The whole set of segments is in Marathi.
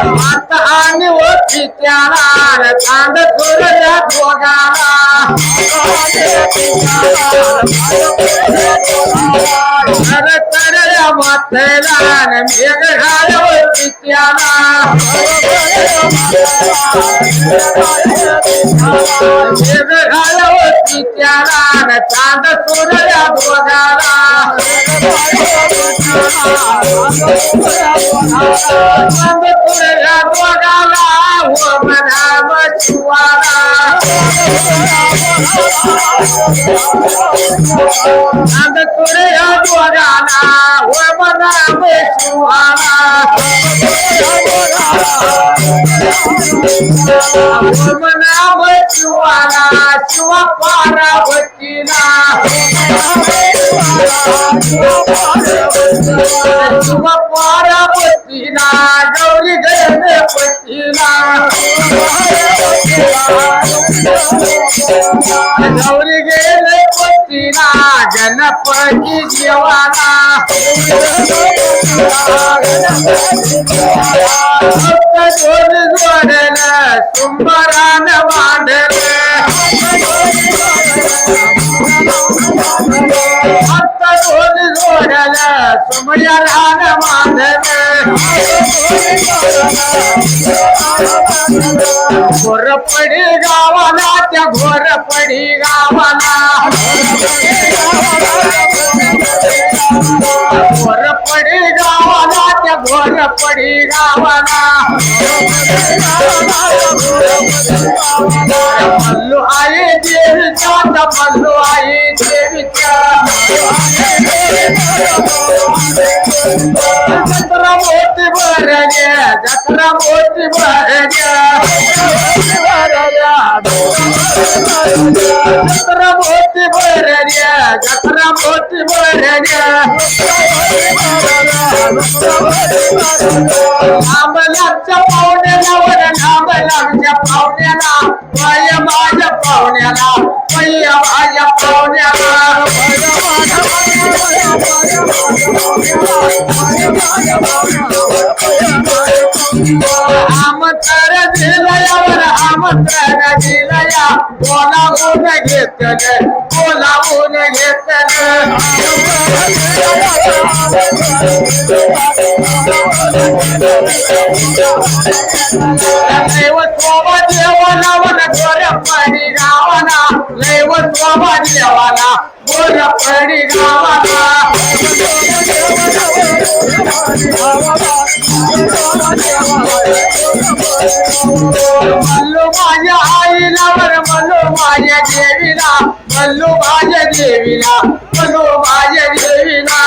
माता आणि वरती त्याला चांद तुरल्या दोघाला तरल्या मातेला मेघाळ्यावरती त्याला मेघाळ्यावरती त्याला चांद तुरल्या दोघाला चांद तुरल्या दोघाला हो मनाम शिवाला चांद तुरल्या दोघाला हो मनाम शिवाला हो मनाम शिवाला शिव पार्वतीला शिव पार्वतीला गौरी गणपतीला गौरी गणपतीला गणपती देवाला जोड जोडल सुंबरान मांडल जोड जोडल सुमयरान मांडल घोरपडी गावाला त्या घोरपडी गावाला घोरपडी गावाला त्या घोरपडी गावाला मल्लू आई देवीच्या मल्लू आई देवीच्या जत्रा मोठी भरल्या जत्रा मोठी भरल्या जत्रा मोठी भरल्या जत्रा मोठी भरल्या आंबलाच्या पाहुण्याला वर आंबलाच्या पाहुण्याला पाय माझ्या पाहुण्याला पाय माझ्या पाहुण्याला आमंत्रण दिलयावर आमंत्रण दिलया बोलावून घेतलं बोलावून घेतलं दैवत्वा देवाला वन गोरपडी गावाला दैवत्वा देवाला गोरपडी गावाला मल्लू माझ्या आईला वर मल्लू माझ्या देवीला मल्लू माझ्या देवीला मल्लू माझ्या देवीला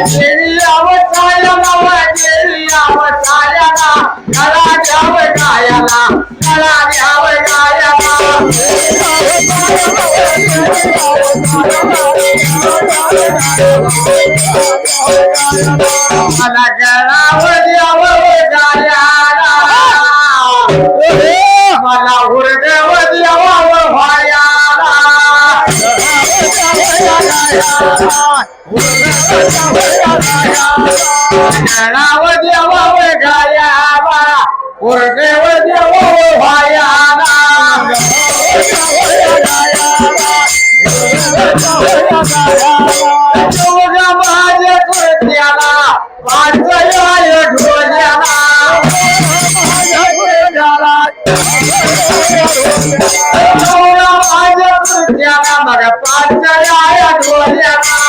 देवी अवताराला देवी अवताराला गळा द्याव गायाला गळा द्याव गायाला मला गळाव द्याव गायाला मला हुरड्याव द्याव व्हायाला गळाव द्याव गायाला हुरड्याव द्याव व्हायाला माझ्या कृत्याला पाचयाय ढोल्याला माझ्या कृत्याला मग पाचयाय ढोल्याला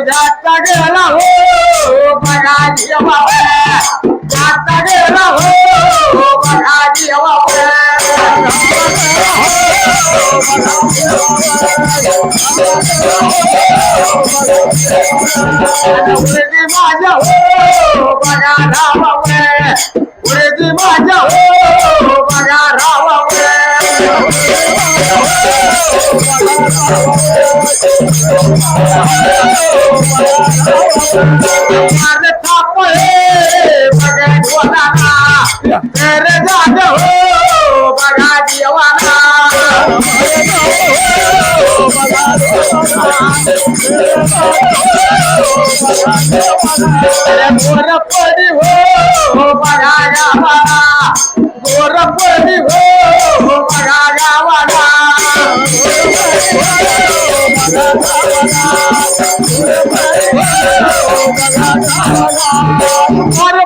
जाता गेला हो बघा जेव्हा जाता गेला हो बघा जेव्हा उरती माझ्या हो बघा रावावे उरती माझ्या हो बघा रावावे माझं थाप हे बघा ढोलाना तेरे जाग हो बघा देवाना गोरपडी हो बघा गावाला गोरपडी हो बघा गावाला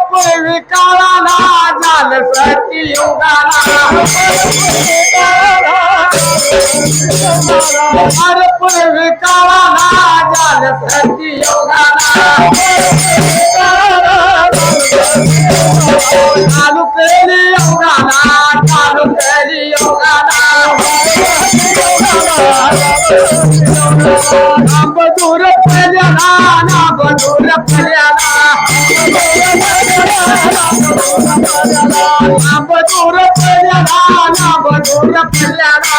पूर्वी काळाला झालं सती युगाला पूर्वी काळाला झालं सती योगाला चालू केली योगाला चालू केली योगाला नाम दूर पडल्याला नाम दूर पडल्याला नाम दूर पडल्याला नाम दूर पडल्याला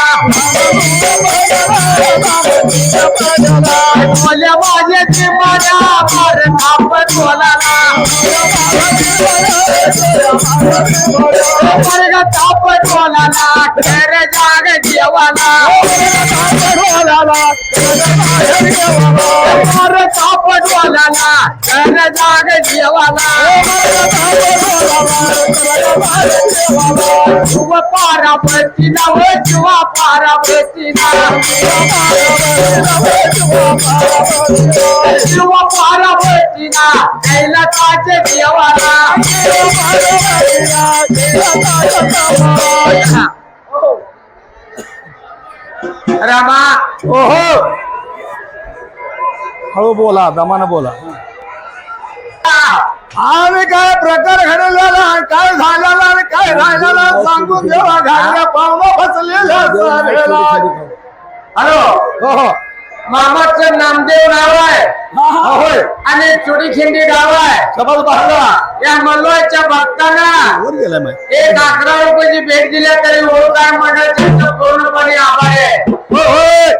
बोल्या माझ्याची माझ्या फार थापत बोलाला वर्ग थापत बोलाला खर जाग देवाला फार थापत बोलाला खर जाग देवाला शिव पार्वतीला व शिव पार्वतीला शिव पार्वतीला कैलासाचे देवाला रमा ओहो हळू बोला दमानं बोला आम्ही काय प्रकार घडलेला काय झालेला आणि काय राहिलेला सांगून देवा घागऱ्या पावला बसलेला हॅलो हो हो मामाचं नामदेव गाव आहे होय आणि चुडीखिंडी गाव आहे सबल बहादरा या मल्लोयच्या भक्तांना वर गेला मी 11 रुपयाची भेट दिल्या तरी ओळखाय मंडळाचा पूर्णपणे आभार आहे होय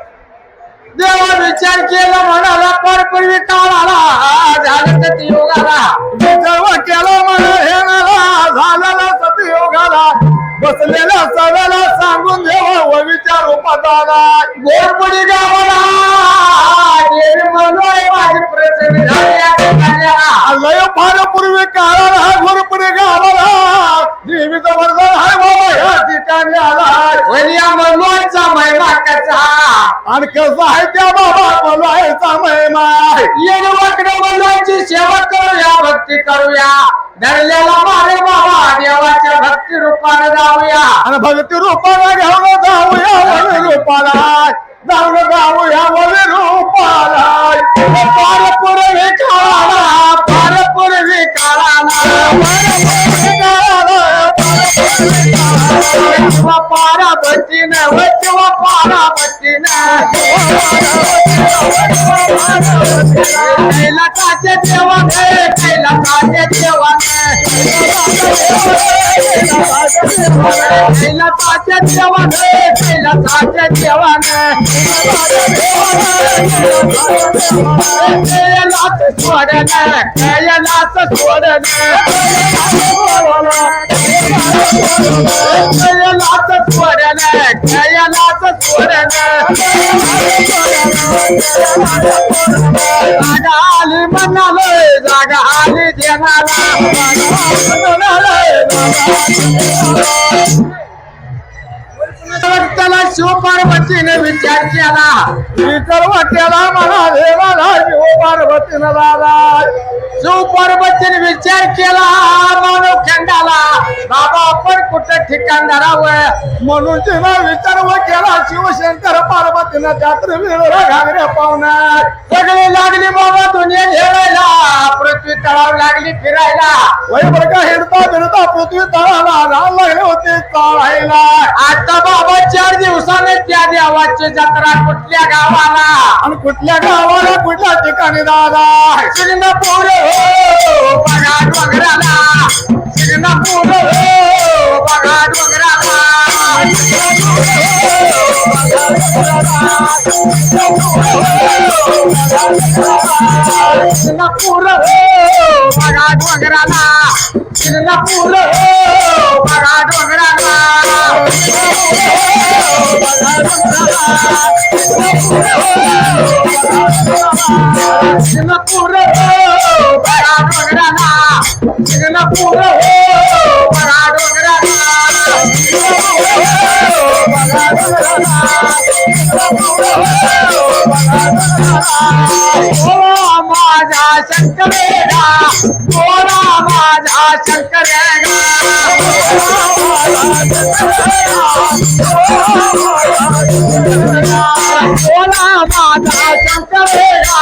देवा विचार केला म्हणाला पर पूर्वी काळ आला झालं सतयुगाला जेव्हा केला म्हणा हे झालेला सतयुगाला बसलेल्या सगळ्याला सांगून देवा व विचार रूपात आला गोरपुडी गावाला देवी मनोय माझी प्रसन्न झाली आता कन्याला लय फार पूर्वी काळाला हा घोरपुढे गावाला देवीचा वरदान हाय बाबा ह्या ठिकाणी आला वलिया मनोयचा महिमा कसा आणि कसं आहे त्या बाबा बोलायचा महिमा येणवकडे मनोयची सेवा करूया भक्ती करूया धरलेला मारे बाबा देवाच्या भक्ती रूपाने जाऊया आणि भक्ती रूपाला घेऊन जाऊया वरी रूपाला जाऊन जाऊया वरी रूपाला पार पूर्वी काळाला पार पूर्वी काळाला शिवा पार्वतीनं व शिवा पार्वतीनं कैलासाचे देवाने कैलासाचे देवाने कैलासाच्या देवाने कैलासाच्या देवाने कैलास सोडन कैलास सोडन कैलास सोडन कैलास सोडन जागा आली म्हणाले जागा आली देणारा त्याला शिवपार्वतीने विचार केला विचारवाट्याला म्हणा देवाला शिव पार्वतीनं दादा शिवपार्वतीने विचार केला मानव खंडाला बाबा आपण कुठं ठिकाण धरावं म्हणून तिनं विचार केला शिवशंकर पार्वतीनं त्यात्र घागऱ्या पाहुण्यात सगळे लागली बाबा दुनिया घेरायला पृथ्वी तळाव लागली फिरायला वैवर्ग हिडता फिरता पृथ्वी तळाला रान लागले होते चाळायला आता बाबा 4 दिवसाने त्या देवाची जत्रा कुठल्या गावाला आणि कुठल्या गावाला कुठल्या ठिकाणी दादा सिंगणापूर हो बघा डोंगराला सिंगणापूर हो बघा डोंगराला सिंगणापूर हो बघा डोंगराला सिंगणापूर हो बघा डोंगराला सिंगणापूर हो बघा डोंगराला सिंगणापूर हो बघा डोंगराला बोला माझा शंकरेगा बोला माझा शंकरेगा बोला माझा शंकरेगा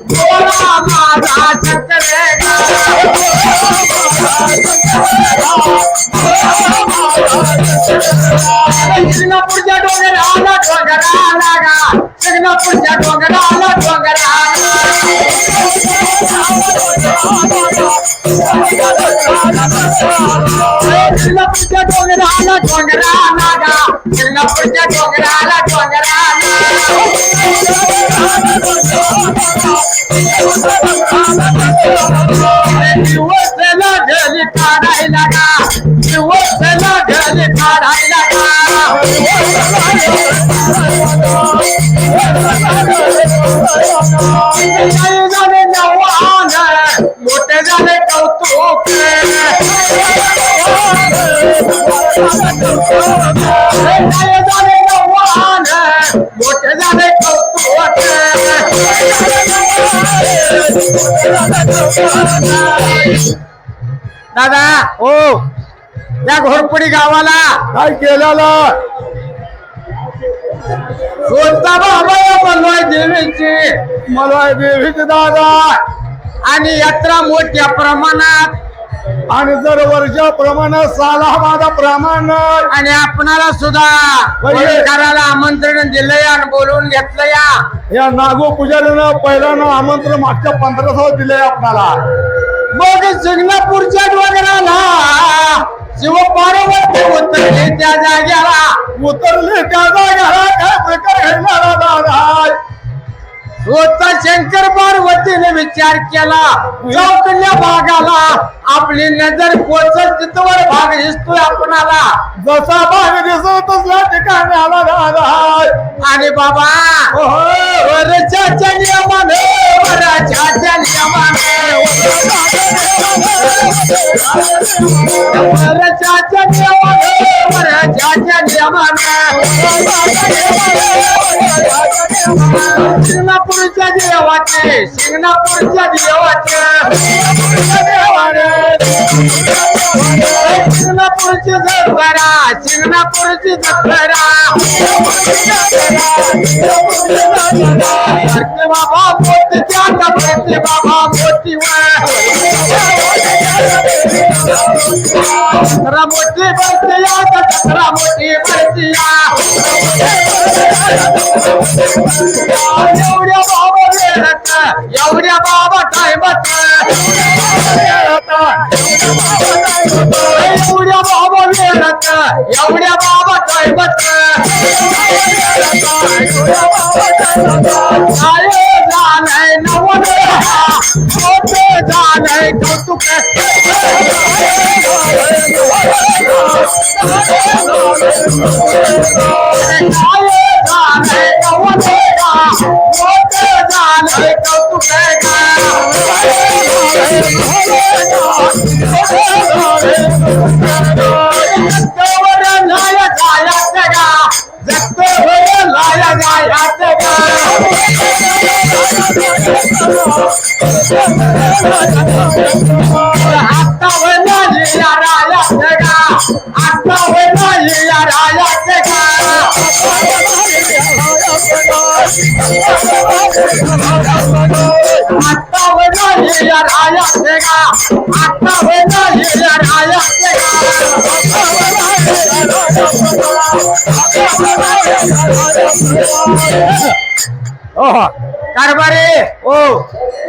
बोला माझा शंकरेगा सिंगणापूरच्या डोंगराला डोंगराला गा सिंगणापूरच्या डोंगराला डोंगराला सिंगणापूरच्या डोंगराला डोंगराला गा सिंगणापूरच्या डोंगराला डोंगराला दिवसला घरी काढायला गा दिवसला घरी काढायला गा झाले नवान मोठे झाले कौतुक झाले नवान मोठे झाले कौतुक दादा हो या घोरपडी गावाला काय केलेलं स्वतः बाबा बनवाय देवीची मला देवीचे दादा आणि यात्रा मोठ्या प्रमाणात आणि जर वर्षाप्रमाणे सालामादा प्रमाण आणि आपणाला सुद्धा करायला आमंत्रण दिलंय आणि बोलवून घेतलं या नागो पुजारीनं पहिल्यानं आमंत्रण मागच्या 1500 दिले आपल्याला मग सिंगणापूरच्या डोंगराला शिवपार्वती उतरले त्या जाग्याला उतरले त्या जाग्याला काय प्रकार घडणारा दादा स्वतः शंकर पार्वतीने विचार केला चौकल्या भागाला आपली नजर पोचत तिथवर भाग दिसतोय आपणाला जसा भाग दिसतो तसल्या ठिकाणी आला दादा आणि बाबा वरच्या नियमाने वरच्या नियमाने वरच्या नियमाने वरच्या नियमाने सिंगणापूरच्या देवाचे सिंगणापूरच्या देवाचे सिंगणापूरची जत्रा सिंगणापूरची जत्रा बाबा मोठी त्या बाबा मोठी जत्रा मोठी भरती जत्रा मोठी भरती एवढ्या बाबा वेळात एवढ्या बाबा टायमात एवढ्या बाबा वेळात दैवत एवढ्या बाबा दैवत काय झालंय नवल मोठ झालंय कौतुक काय झालंय नवल मोठ झालंय कौतुक लाया जायचं का जगत लाया जायचं का आता होईना लिया रायाचं का आता होईना लिया रायाचं का आता होईना लिया रायाचं का आता होईना लिया रायाचं कारभारी ओ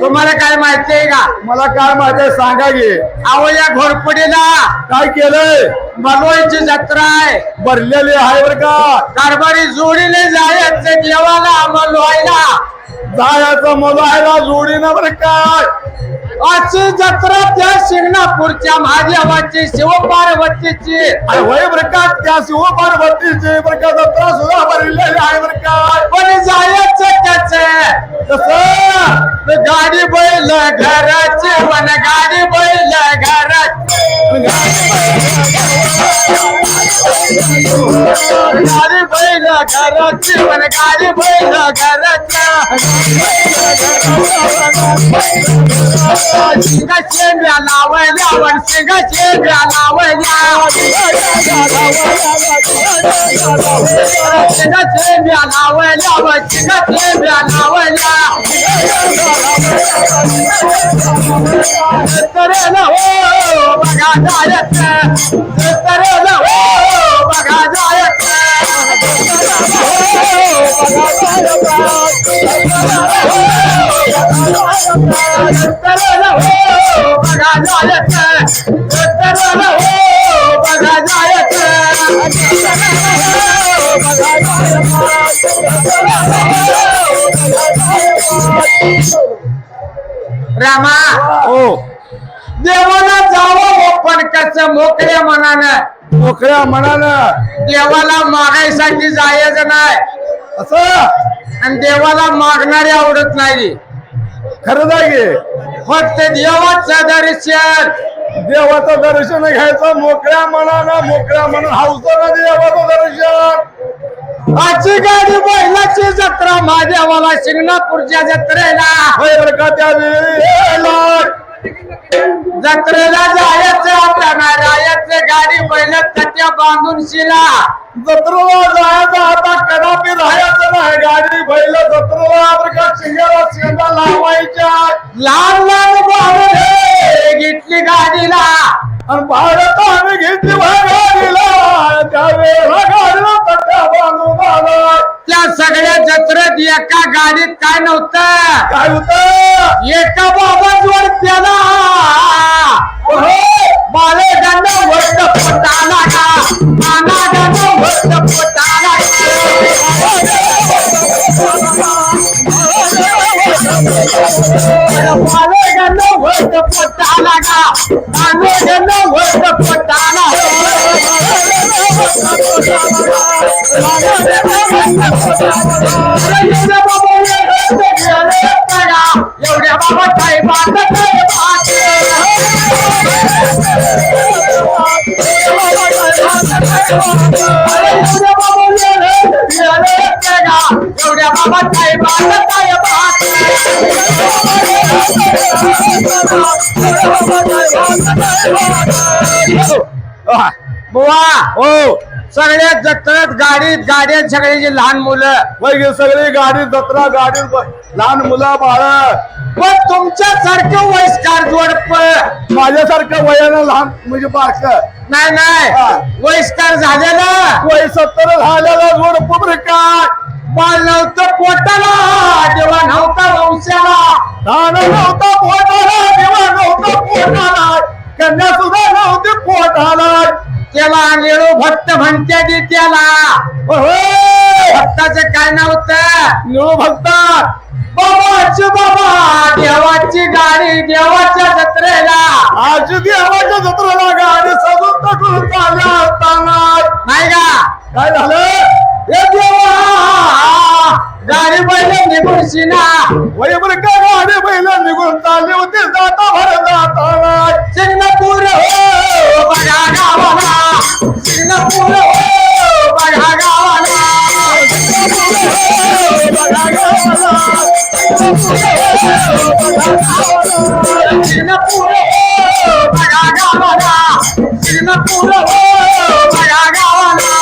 तुम्हाला काय माहिती आहे का मला काय माहिती सांगा की अहो या घोरपडीला काय केलंय मलोईची जत्रा आहे भरलेली आहे बर का कारभारी जोडीने जायचं देवाला मलोईला जायचं मला जोडीनं बर काय अशी जत्रा त्या शिंगणापूरच्या महादेवाची शिवपार्वतीची अरे वय बर का त्या शिव पार्वतीची बर का जत्रा सुद्धा भरलेली आहे बर काय पण जायचं त्याच कसं गाडी बैल घराचे वन गाडी बैल घरात गाडी बैल घराची वन गाडी बैल घराच्या सिंगाचे म्या लावल्या वन सिंगाचे म्या लावल्या सिंगाचे म्या लावल्या वन सिंगाचे म्या लावल्या तरेला हो बघा जायचं तरेला हो बघा जायचं तरेला हो बघा जायचं तरेला हो बघा रामा हो देवाला जावं पण कसं मोकळ्या मनानं मोकळ्या मनानं देवाला मागायसाठी जायचं नाही असं आणि देवाला मागणारे आवडत नाही खरंच आहे की फक्त देवाचं दर्शन देवाचं दर्शन घ्यायचं मोकळ्या मनानं हौसानं देवाचं दर्शन आजची गाडी बैलाची जत्रा महादेवाला शिंगणापूरच्या जत्रेला होय बर का त्यावेळी जत्रेला जायचं आपल्याला रायाचं गाडी बैल तट्या बांधून शिला जत्रेला जायचं आता कदापि राहायचं नाही गाडी बैल जत्रेला बर का शिंगाला शेंगा लावायच्या लहान लहान बाळ घेतली गाडीला आणि भारत आम्ही घेतली गाडीला त्यावेळेला गाडीला तट्ट्या बांधून आला त्या सगळ्या जत्रेत एका गाडीत काय नव्हतं काय होतं एका बाबा जोड त्याला बालेगांना वस्त पोटाला का नानागांना वस्त पोटाला बालेगांना वस्त पोटाला का नानागांना वस्त पोटाला एवढ्या बाबा काय बात एवढ्या बाबा काय बुवा हो सगळ्या जत्रेत गाड्यात सगळ्याची लहान मुलं वैगे सगळी गाडी जत्रा गाडी लहान मुलं बाळ पण तुमच्यासारखं वयस्कार जोडप माझ्यासारखं वयानं लहान म्हणजे बारक नाही नाही वयस्कार झालेलं वय 70 झालेला जोड पुबर काय बाळ नव्हतं पोटाला तेव्हा नव्हता वंशाला धान नव्हता पोटाला तेव्हा नव्हता पोटाला कन्या सुद्धा नव्हती पोटाला त्याला निळू भक्त म्हणते ती त्याला. भक्ताचं काय नाव होतं? निळू भक्त. बाबाची बाबा देवाची गाडी देवाच्या जत्रेला. आज देवाच्या जत्रेला गाडी सजून तटून चालल्या असताना नाही का काय झालं? हे देवा गाडी पहिले निघून शिना. वैबर का गाडी बैल निघून चालली होती जाता भर जाताना. सिंगपूर हो बघा गावाला. सिंगपूर हो बघा गावाला. सिंगपूर हो बघा गावाला. सिंगपूर हो बघा गावाला.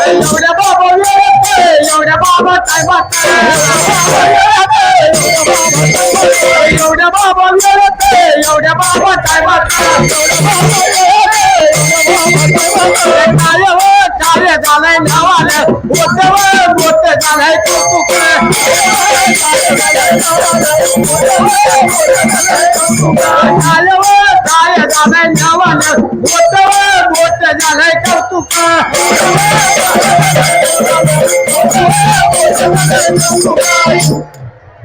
एवढ्या बाबा एवढ्या बाबा काय बात. एवढ्या बाबा एवढ्या बाबा काय बात. कार्य झालंय नावानं मोठं झालंय कौतुक. कार्य झालंय नावानं मोठं झालंय कौतुक.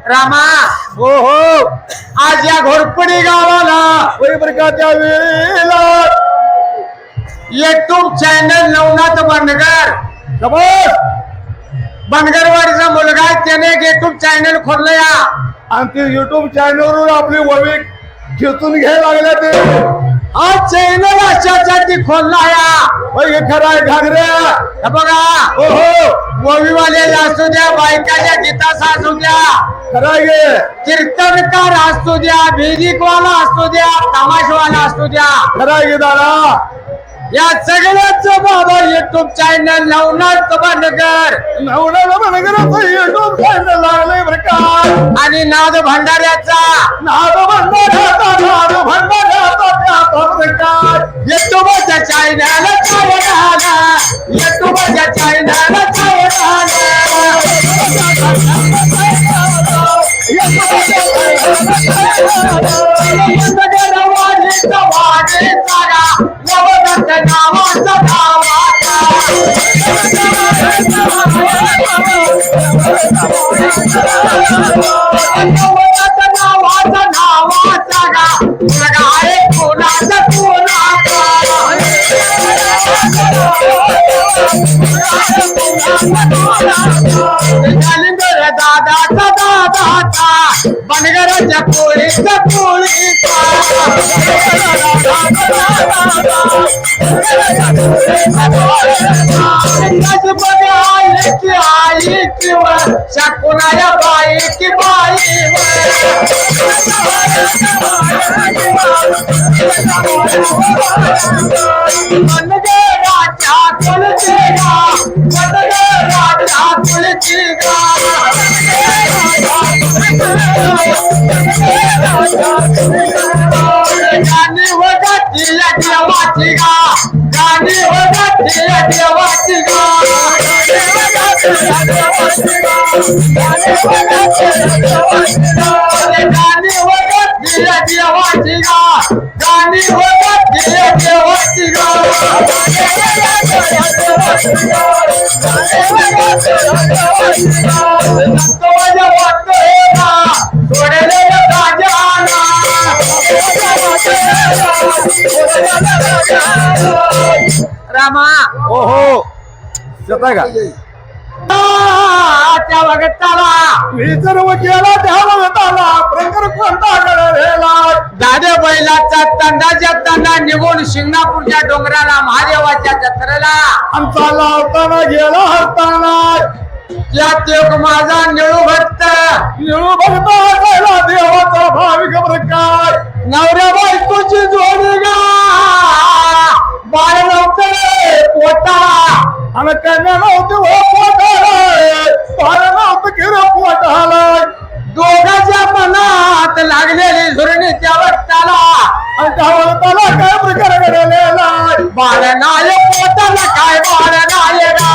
रामा हो हो. आज या घोरपडी गावाला वैबर का त्या वेळेला युट्यूब चॅनल नवनाथ बनगर बनगरवाडीचा मुलगा आहे, त्याने एक युट्यूब चॅनल खोललं या. आणि ते युट्यूब चॅनलवर आपली ववी खेचून घ्यायला लागले ते. हा चॅनल अशासाठी खोलला या. खरं आहे घागऱ्या. हे बघा हो हो. ववीवाले असू द्या, बायकाच्या गीतास असू द्या, खरं आहे. कीर्तनकार असू द्या, म्युझिकवाला असू द्या, तमाशवाला असू द्या, खरं आहे दादा. या सगळ्याच बाबा युट्यूब चॅनल नवनाथ बनगर नवनाथ बनगराचं युट्यूब चॅनल लागलंय बरं का. आणि नाद भंडाऱ्याचा नाद भंडाऱ्याचा त्या बरं का. युट्यूबच्या चॅनल काय झालं. युट्यूबच्या चॅनल काय नावाचा नावाचा गा आहे कोणाचा कोणाचा. दादाचा दादाचा बनगराच्या पोळीचा पोळीचा. आई की आई किंवा शाकुनाया बाई की बाई. बनगराच्या तुलसी गा बनगराच्या तुलसी गा. गाणी वगती देवाची गा. गाणी वगती देवाची गा. गाणी वगती देवाची गा. गाणी वगती देवाची गा. रामा हो हो. येताय का त्या वगताला मी सर्व केला त्या वगताला प्रकार कोणता घडलेला. गाड्या बैलाचा तंडाच्या तंडा निघून शिंगणापूरच्या डोंगराला महादेवाच्या जत्रेला. आमचा लावताना गेला हरताना यात एक माझा निळू भक्त. निळू भक्त असायला देवाचा भाविक प्रकार. नवऱ्या बायकोची जोडी गा. बाळ नव्हते पोटाला आणि कन्या नव्हती हो पोटाला. बाळ नव्हतं किर पोटाला. दोघांच्या मनात लागलेली झुरणी त्या वक्ताला. आणि त्या वक्ताला काय प्रकार घडलेला. बाळ नाय पोटाला काय बाळ नाय गा.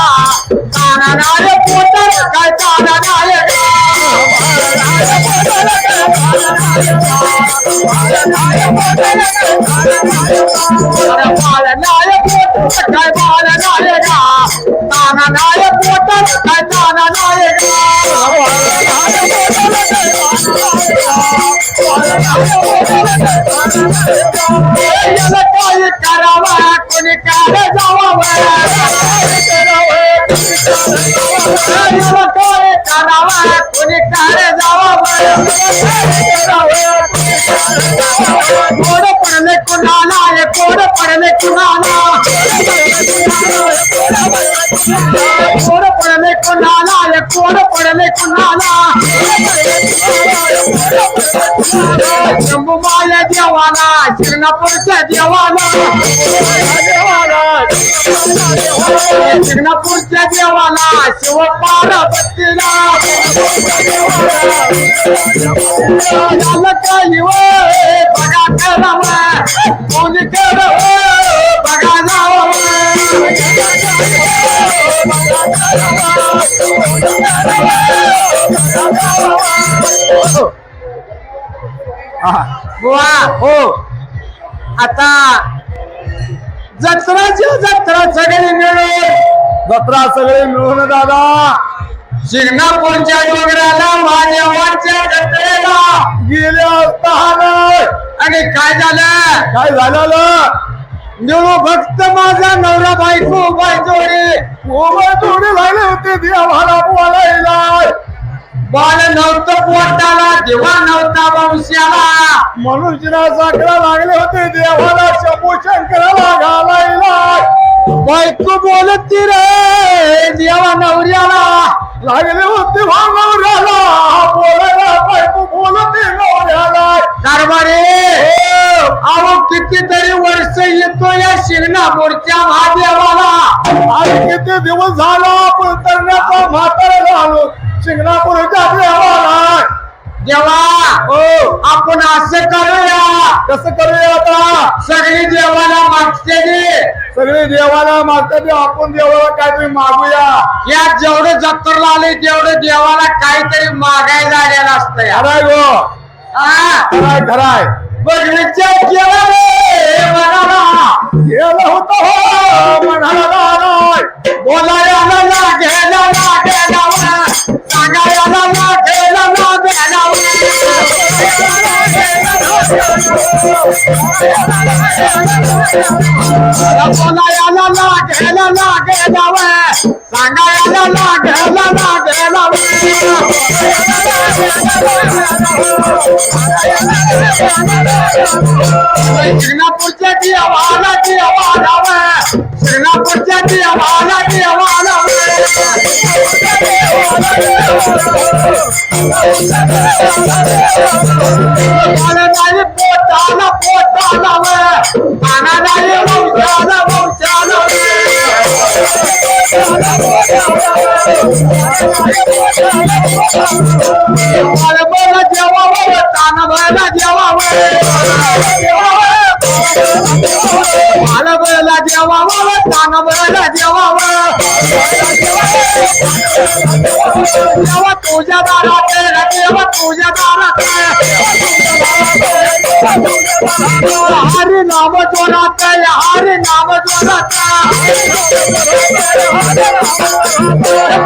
ताना नाय पोटाला काय ताना नाय गा. काय बाळ नायका नाना नाय पोटात काय नाना याला काय करावा कोणी काय जावा याला काय करावा कोणी काय जावा कोड पडले कुणाला कोड पडले कुणाला कोड पडले कुणाला कोड पडले कुणाला शंभूमाया देवाला शिंगणापूरच्या देवाला शिंगणापूरच्या देवाला शिव पार्वतीला झालं काही बघा कराव कोणी कराव बघा जावं बुवा हो आता जत्राची जत्रा सगळी मिळून जत्रा सगळे मिळून दादा शिंगणापूरच्या डोंगराला महादेवाच्या जत्रेला गेले असताना आणि काय झालं काय झालं निळू भक्त माझा नवरा बायको बायजोडी मोबाईल जोडी झाले होते देवाला बोलायला बाळ नव्हतं पोटाला देवा नव्हता वंशाला मनुष्यला साखरा लागले होते देवाला शंभू शंकराला घालायला बायको बोलती रे देवा नवऱ्याला लागले होते नवऱ्याला बोलायला बायको बोलते नवऱ्याला कारभारे अहो कितीतरी वर्ष येतो या शिंगणापूरच्या महादेवाला आणि किती दिवस झाला आपण तरण्याचा म्हातारा झालो शिंगणापूरच्या देवाला देवा हो आपण असं करूया कसं करूया आता सगळी देवाला मागते सगळे देवाला मागतात आपण देवाला काहीतरी मागूया या जेवढं जत्रेला आले तेवढं देवाला काहीतरी मागायला आलेलं असतं खराय गो हा खराय खराय बघण्याच्या केला रे मनाला गेला होता हो म्हणाला बोलायला लागेला सांगायला लागेला बोलायला लागेला सांगायला लागेला शिंगणापूरच्या देवाला देवाला शिंगणापूरच्या देवाला देवाला नाही पोटाला पोटाला नाही वंशाला वंशाला बोला जेवावं ताना बोला जेवावं मला बोला जेवावं ताना बोला जेवावं जेव्हा तुझ्या दारात जेव्हा तुझ्या दारात हरी नाम जोरात हरी नाम जोरात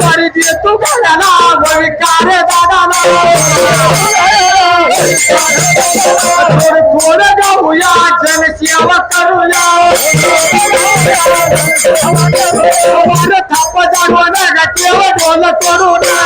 तरी दे तू बोलायला विकार दादाला थोडं जाऊया जनसेवा करूया थाप जाणव ना केव्हा डोल करू ना